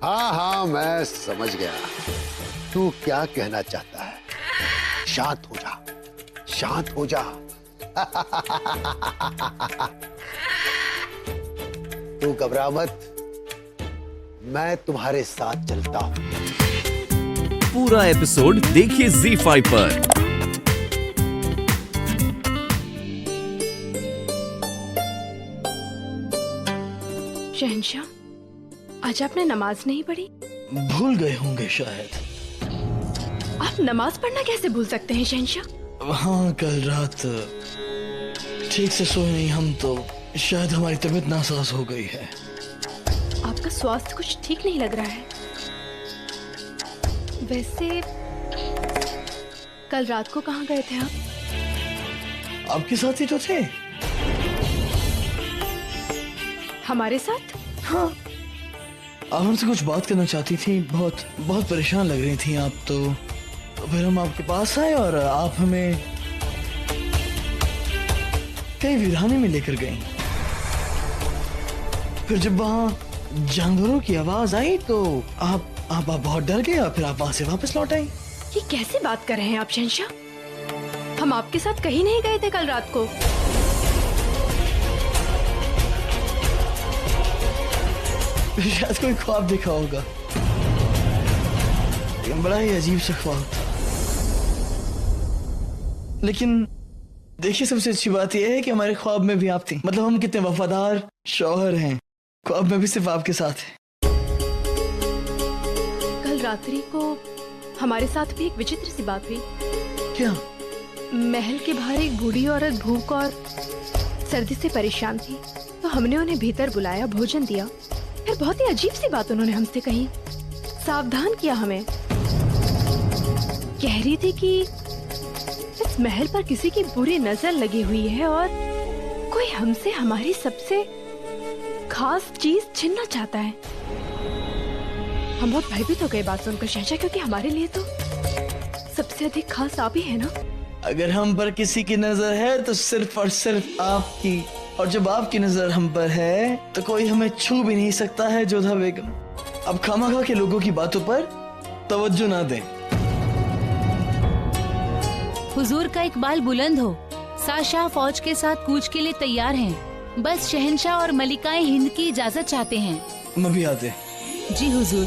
हाँ हाँ, मैं समझ गया तू क्या कहना चाहता है। शांत हो जा, शांत हो जा। तू घबरा मत, मैं तुम्हारे साथ चलता हूं। पूरा एपिसोड देखिए ZEE5 पर। शहंशाह, आज आपने नमाज नहीं पढ़ी? भूल गए होंगे शायद। आप नमाज पढ़ना कैसे भूल सकते हैं शहंशाह? हाँ, कल रात ठीक से सोए नहीं हम, तो शायद हमारी तबीयत नासाज हो गई है। आपका स्वास्थ्य कुछ ठीक नहीं लग रहा है। वैसे कल रात को कहाँ गए थे आप? आपके साथ ही तो थे। हमारे साथ? हाँ, आप हमसे कुछ बात करना चाहती थी। बहुत बहुत परेशान लग रही थी आप तो फिर हम आपके पास आए और आप हमें कई वीराने में लेकर गई। फिर जब वहाँ जानवरों की आवाज आई तो आप बहुत डर गए और फिर आप वहां से वापस लौट आई। ये कैसी बात कर रहे हैं आप शहंशाह? हम आपके साथ कहीं नहीं गए थे कल रात को। शायद कोई ख्वाब देखा होगा, लेकिन बड़ा ही अजीब सा ख्वाब था। लेकिन देखिए, सबसे अच्छी बात यह है कि हमारे ख्वाब में भी आप थी। मतलब हम कितने वफादार शौहर हैं, ख्वाब में भी सिर्फ आपके साथ है। कल रात्रि को हमारे साथ भी एक विचित्र सी बात हुई। क्या? महल के बाहर एक बूढ़ी औरत भूख और सर्दी से परेशान थी, तो हमने उन्हें भीतर बुलाया, भोजन दिया। फिर बहुत ही अजीब सी बात उन्होंने हमसे कही, सावधान किया हमें। कह रही थी कि इस महल पर किसी की बुरी नजर लगी हुई है और कोई हमसे हमारी सबसे खास चीज छीनना चाहता है। हम बहुत भयभीत हो गए बात सुनकर शहंशाह, क्योंकि हमारे लिए तो सबसे अधिक खास आप ही है ना। अगर हम पर किसी की नजर है तो सिर्फ और सिर्फ आपकी, और जब आपकी नजर हम पर है तो कोई हमें छू भी नहीं सकता है। जोधा बेगम, अब खामखा के लोगों की बातों पर तवज्जो ना दें। हुजूर का इकबाल बुलंद हो। शाह फौज के साथ कूच के लिए तैयार हैं। बस शहंशाह और मलिकाए हिंद की इजाजत चाहते हैं। हम अभी आते। जी हुजूर।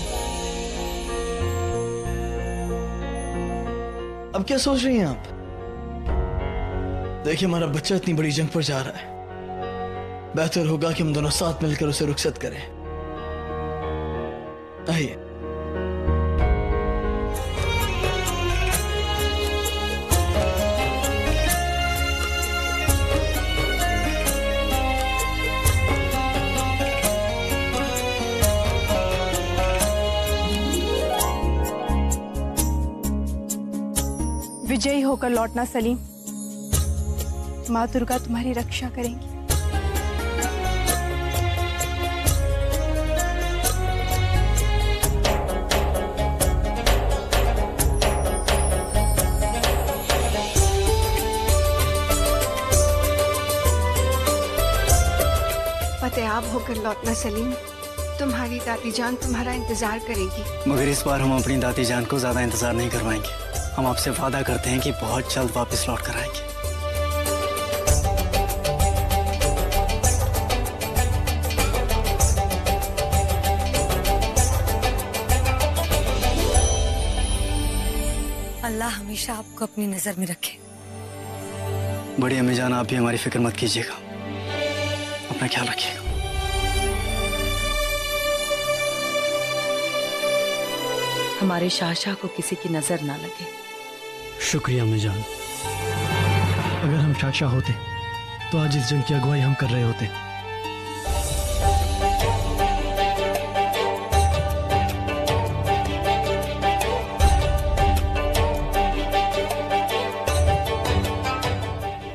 अब क्या सोच रही हैं आप? देखिए, हमारा बच्चा इतनी बड़ी जंग पर जा रहा है, बेहतर होगा कि हम दोनों साथ मिलकर उसे रुखसत करें। आइए। विजयी होकर लौटना सलीम। माँ दुर्गा तुम्हारी रक्षा करेंगी। फतेहाब होकर लौटना सलीम। तुम्हारी दादी जान तुम्हारा इंतजार करेगी। मगर इस बार हम अपनी दादी जान को ज्यादा इंतजार नहीं करवाएंगे। हम आपसे वादा करते हैं कि बहुत जल्द वापस लौट कर आएंगे। अल्लाह हमेशा आपको अपनी नजर में रखे। बड़ी अम्मी जान, आप भी हमारी फिक्र मत कीजिएगा, अपना ख्याल रखिएगा। हमारे शाह को किसी की नजर ना लगे। शुक्रिया अम्मी जान। अगर हम शाह होते तो आज इस जंग की अगुवाई हम कर रहे होते।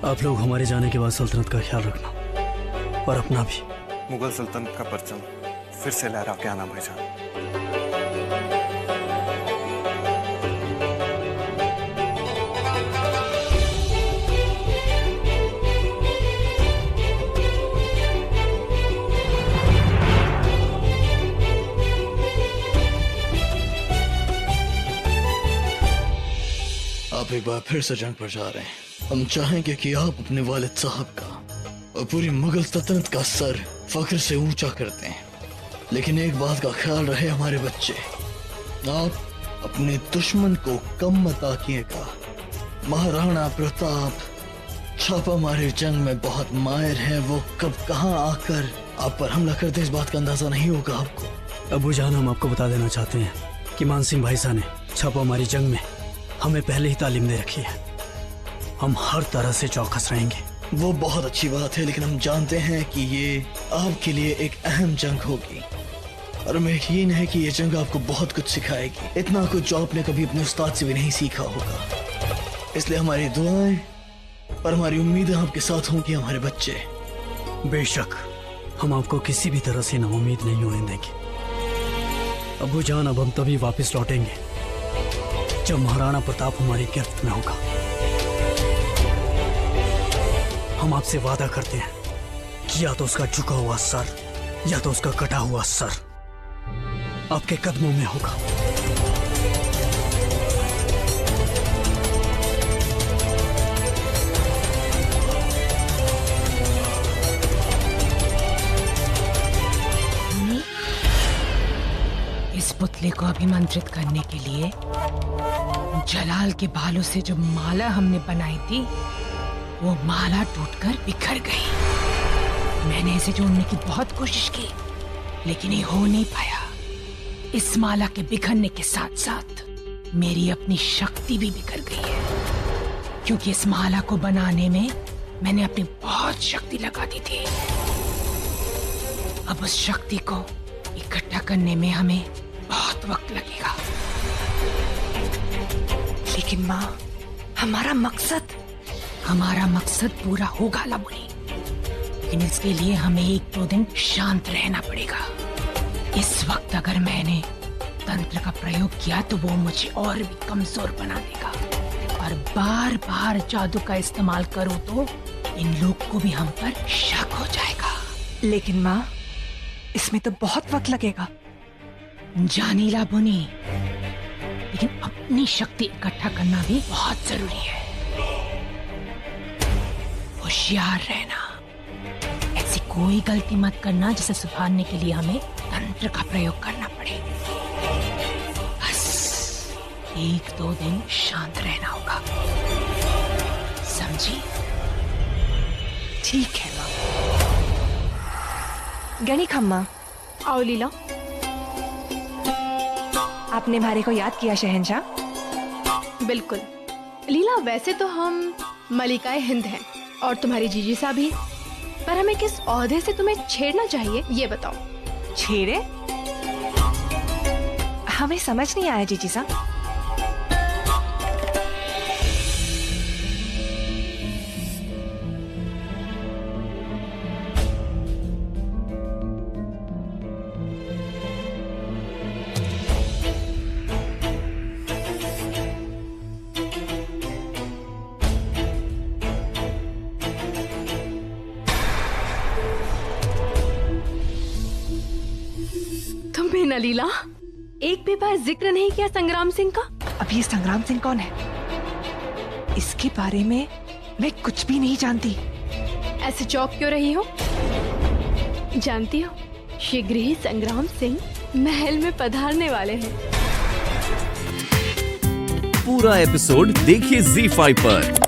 आप लोग हमारे जाने के बाद सल्तनत का ख्याल रखना और अपना भी। मुगल सल्तनत का परचम फिर से लहरा के आना भाईजान। आप एक बार फिर से जंग पर जा रहे हैं। हम चाहेंगे कि आप अपने वालिद साहब का और पूरी मुगल सल्तनत का सर फख्र से ऊंचा करते हैं। लेकिन एक बात का ख्याल रहे हमारे बच्चे, आप अपने दुश्मन को कम मत आकिएगा। महाराणा प्रताप छापा मारे जंग में बहुत माहिर है। वो कब कहाँ आकर आप पर हमला कर दे, इस बात का अंदाजा नहीं होगा आपको। अबू जान, हम आपको बता देना चाहते हैं कि मानसिंह भाई साहब ने छापामारी जंग में हमें पहले ही तालीम दे रखी है। हम हर तरह से चौकस रहेंगे। वो बहुत अच्छी बात है, लेकिन हम जानते हैं कि ये आपके लिए एक अहम जंग होगी और हमें यकीन है कि ये जंग आपको बहुत कुछ सिखाएगी, इतना कुछ जो आपने कभी अपने उस्ताद से भी नहीं सीखा होगा। इसलिए हमारी दुआएं और हमारी उम्मीदें आपके साथ होंगी हमारे बच्चे। बेशक हम आपको किसी भी तरह से नाउम्मीद नहीं होने देंगे। अबू जान, अब हम तभी वापस लौटेंगे जब महाराणा प्रताप हमारी गिरफ्त में होगा। हम आपसे वादा करते हैं कि या तो उसका झुका हुआ सर या तो उसका कटा हुआ सर आपके कदमों में होगा। इस पुतले को अभिमंत्रित करने के लिए जलाल के बालों से जो माला हमने बनाई थी, वो माला टूटकर बिखर गई। मैंने इसे जोड़ने की बहुत कोशिश की, लेकिन ये हो नहीं पाया। इस माला के बिखरने के साथ साथ मेरी अपनी शक्ति भी बिखर गई है, क्योंकि इस माला को बनाने में मैंने अपनी बहुत शक्ति लगा दी थी। अब उस शक्ति को इकट्ठा करने में हमें बहुत वक्त लगेगा। लेकिन माँ, हमारा मकसद पूरा होगा लामुनी, लेकिन इसके लिए हमें 1-2 दिन शांत रहना पड़ेगा। इस वक्त अगर मैंने तंत्र का प्रयोग किया तो वो मुझे और भी कमजोर बना देगा, और बार बार जादू का इस्तेमाल करूं तो इन लोग को भी हम पर शक हो जाएगा। लेकिन माँ, इसमें तो बहुत वक्त लगेगा। जानी लाबुनी, लेकिन अपनी शक्ति इकट्ठा करना भी बहुत जरूरी है। होशियार रहना, ऐसी कोई गलती मत करना जिसे सुधारने के लिए हमें तंत्र का प्रयोग करना पड़े। बस 1-2 दिन शांत रहना होगा, समझी? ठीक है माँ। गणिक अम्मा, आओ लीला। आपने हमारे को याद किया शहंशाह? बिल्कुल लीला, वैसे तो हम मलिकाए हिंद हैं और तुम्हारी जीजी साहब भी, पर हमें किस ओहदे से तुम्हें छेड़ना चाहिए ये बताओ। छेड़े? हमें समझ नहीं आया जीजी साहब। तुमने लीला एक भी बार जिक्र नहीं किया संग्राम सिंह का। अब ये संग्राम सिंह कौन है? इसके बारे में मैं कुछ भी नहीं जानती। ऐसे चौंक क्यों रही हो? जानती हो, शीघ्र ही संग्राम सिंह महल में पधारने वाले हैं। पूरा एपिसोड देखिए ZEE5 पर।